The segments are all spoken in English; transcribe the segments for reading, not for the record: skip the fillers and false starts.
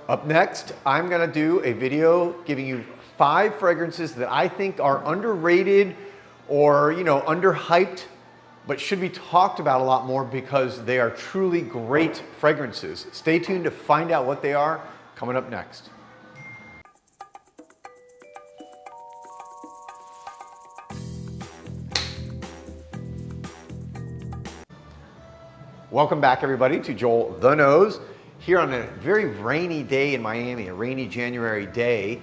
Up next, I'm gonna do a video giving you 5 fragrances that I think are underrated or, underhyped, but should be talked about a lot more because they are truly great fragrances. Stay tuned to find out what they are coming up next. Welcome back, everybody, to Joel the Nose. Here on a very rainy day in Miami, a rainy January day.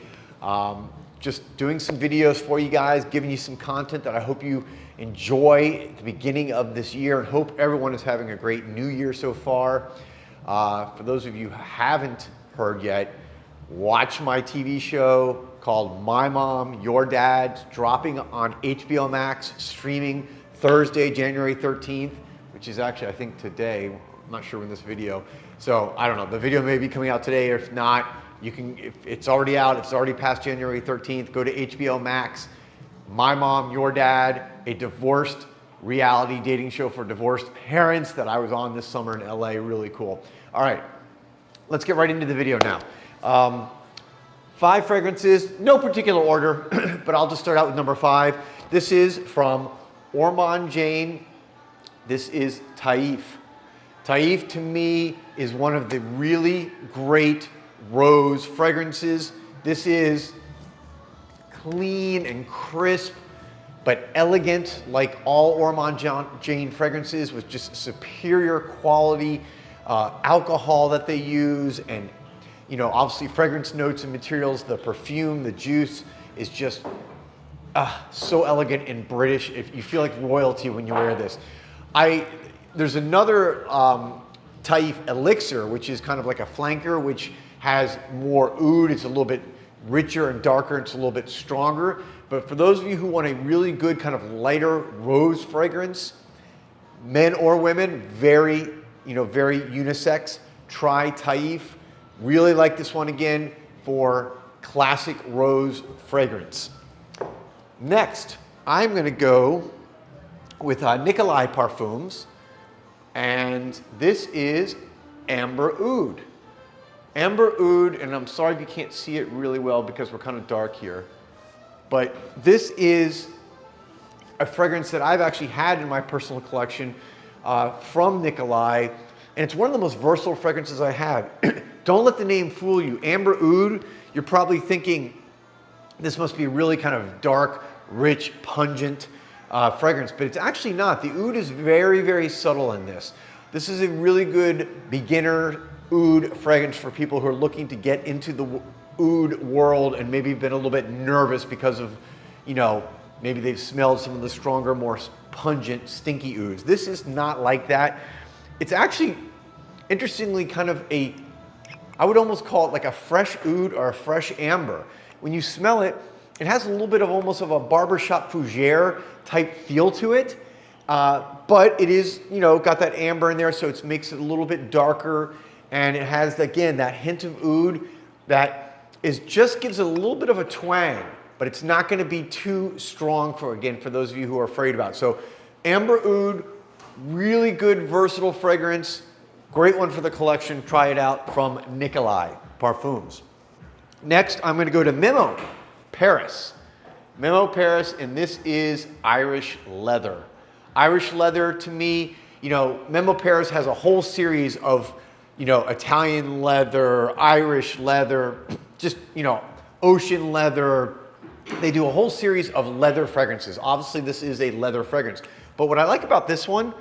Just doing some videos for you guys, giving you some content that I hope you enjoy at the beginning of this year, and hope everyone is having a great new year so far. For those of you who haven't heard yet, watch my TV show called My Mom, Your Dad. It's dropping on HBO Max, streaming Thursday, January 13th, which is actually, I think, today. I'm not sure when this video. So I don't know, the video may be coming out today, or if not, you can, if it's already out, it's already past January 13th, go to HBO Max. My Mom, Your Dad, a divorced reality dating show for divorced parents that I was on this summer in LA, really cool. All right, let's get right into the video now. 5 fragrances, no particular order, but I'll just start out with number 5. This is from Ormonde, Jayne. This is Taif. Taif, to me, is one of the really great rose fragrances. This is clean and crisp, but elegant, like all Ormonde Jayne fragrances, with just superior quality alcohol that they use, and obviously fragrance notes and materials. The perfume, the juice is just so elegant and British. If you feel like royalty when you wear this. There's another Taif elixir, which is kind of like a flanker, which has more oud. It's a little bit richer and darker. It's a little bit stronger. But for those of you who want a really good kind of lighter rose fragrance, men or women, very unisex, try Taif. Really like this one again for classic rose fragrance. Next, I'm going to go with Nikolai Parfums, and this is Amber Oud. Amber Oud, and I'm sorry if you can't see it really well because we're kind of dark here, but this is a fragrance that I've actually had in my personal collection from Nikolai, and it's one of the most versatile fragrances I have. Don't let the name fool you. Amber Oud, you're probably thinking this must be really kind of dark, rich, pungent fragrance, but it's actually not. The oud is very, very subtle in this. This is a really good beginner oud fragrance for people who are looking to get into the oud world and maybe been a little bit nervous because of, maybe they've smelled some of the stronger, more pungent, stinky ouds. This is not like that. It's actually, interestingly, kind of I would almost call it like a fresh oud or a fresh amber. When you smell it, it has a little bit of almost of a barbershop fougere type feel to it, but it is, got that amber in there, so it makes it a little bit darker, and it has, again, that hint of oud that just gives it a little bit of a twang, but it's not going to be too strong for those of you who are afraid about it. So Amber Oud, really good versatile fragrance, great one for the collection. Try it out from Nikolai Parfums. Next, I'm going to go to Memo Paris. Memo Paris, and this is Irish leather. Irish leather, to me, Memo Paris has a whole series of, Italian leather, Irish leather, just, ocean leather. They do a whole series of leather fragrances. Obviously, this is a leather fragrance. But what I like about this one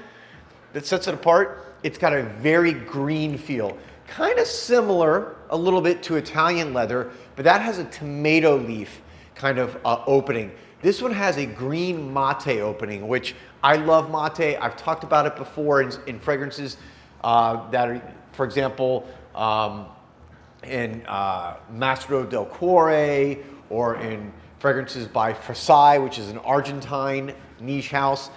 that sets it apart, it's got a very green feel. Kind of similar a little bit to Italian leather, but that has a tomato leaf kind of opening. This one has a green mate opening, which I love mate. I've talked about it before in fragrances that are, for example, in Mastro del Cuore, or in fragrances by Versailles, which is an Argentine niche house.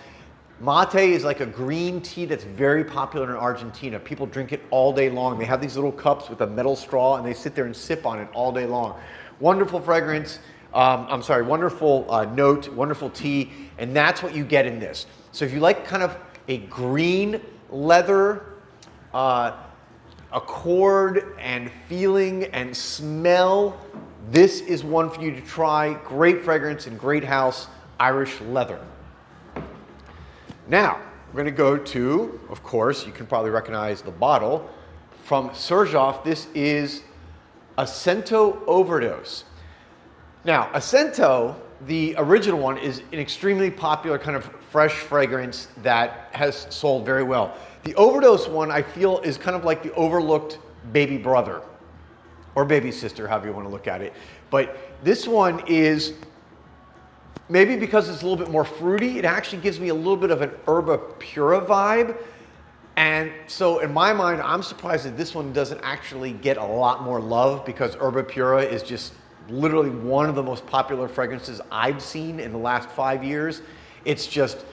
Mate is like a green tea that's very popular in Argentina. People drink it all day long. They have these little cups with a metal straw, and they sit there and sip on it all day long. Wonderful fragrance. Wonderful note, wonderful tea, and that's what you get in this. So if you like kind of a green leather accord and feeling and smell, this is one for you to try. Great fragrance and great house, Irish leather. Now, we're going to go to, of course, you can probably recognize the bottle, from Xerjoff. This is Accento Overdose. Now, Accento, the original one, is an extremely popular kind of fresh fragrance that has sold very well. The Overdose one, I feel, is kind of like the overlooked baby brother or baby sister, however you want to look at it. But this one is, maybe because it's a little bit more fruity, it actually gives me a little bit of an Herba Pura vibe. And so in my mind, I'm surprised that this one doesn't actually get a lot more love, because Herba Pura is just literally one of the most popular fragrances I've seen in the last 5 years. It's just,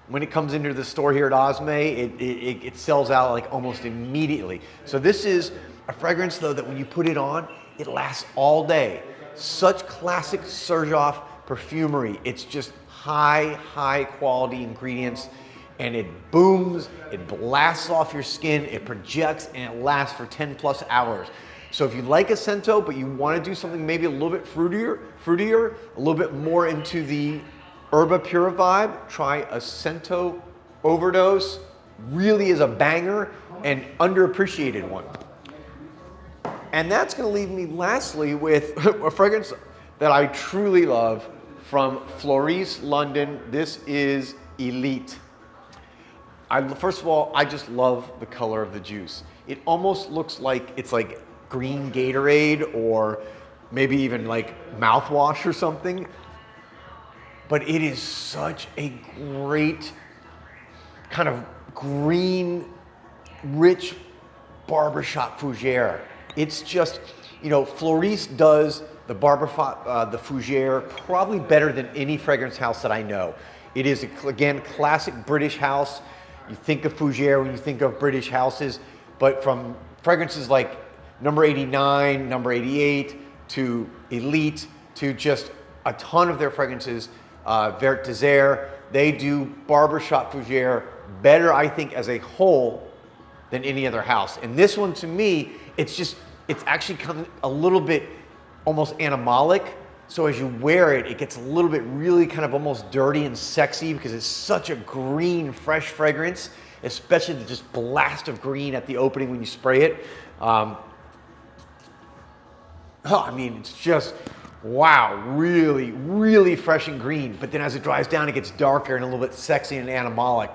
when it comes into the store here at Osme, it sells out like almost immediately. So this is a fragrance though that when you put it on, it lasts all day. Such classic Xerjoff perfumery. It's just high quality ingredients, and it booms, it blasts off your skin, it projects, and it lasts for 10 plus hours. So if you like Accento, but you want to do something maybe a little bit fruitier, a little bit more into the Herba Pura vibe, try Accento Overdose. Really is a banger and underappreciated one. And that's going to leave me lastly with a fragrance that I truly love from Floris, London. This is Elite. First of all, I just love the color of the juice. It almost looks like it's like green Gatorade, or maybe even like mouthwash or something. But it is such a great kind of green, rich barbershop fougere. It's just, you know, Floris does the fougere probably better than any fragrance house that I know. It is, again, classic British house. You think of fougere when you think of British houses, but from fragrances like number 89, number 88, to Elite, to just a ton of their fragrances, Vert Désert, they do barbershop fougere better, I think, as a whole than any other house. And this one, to me, it's actually kind of a little bit almost animalic. So as you wear it, it gets a little bit really kind of almost dirty and sexy, because it's such a green, fresh fragrance, especially the just blast of green at the opening when you spray it. I mean, it's just, wow, really fresh and green. But then as it dries down, it gets darker and a little bit sexy and animalic.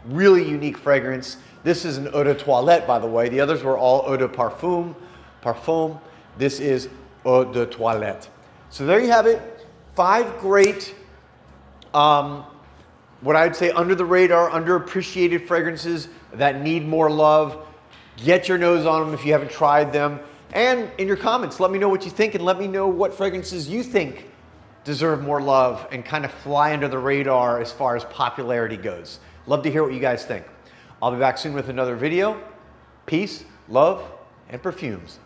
Really unique fragrance. This is an eau de toilette, by the way. The others were all eau de parfum. This is eau de toilette. So there you have it. 5 great, what I'd say under the radar, underappreciated fragrances that need more love. Get your nose on them if you haven't tried them. And in your comments, let me know what you think, and let me know what fragrances you think deserve more love and kind of fly under the radar as far as popularity goes. Love to hear what you guys think. I'll be back soon with another video. Peace, love, and perfumes.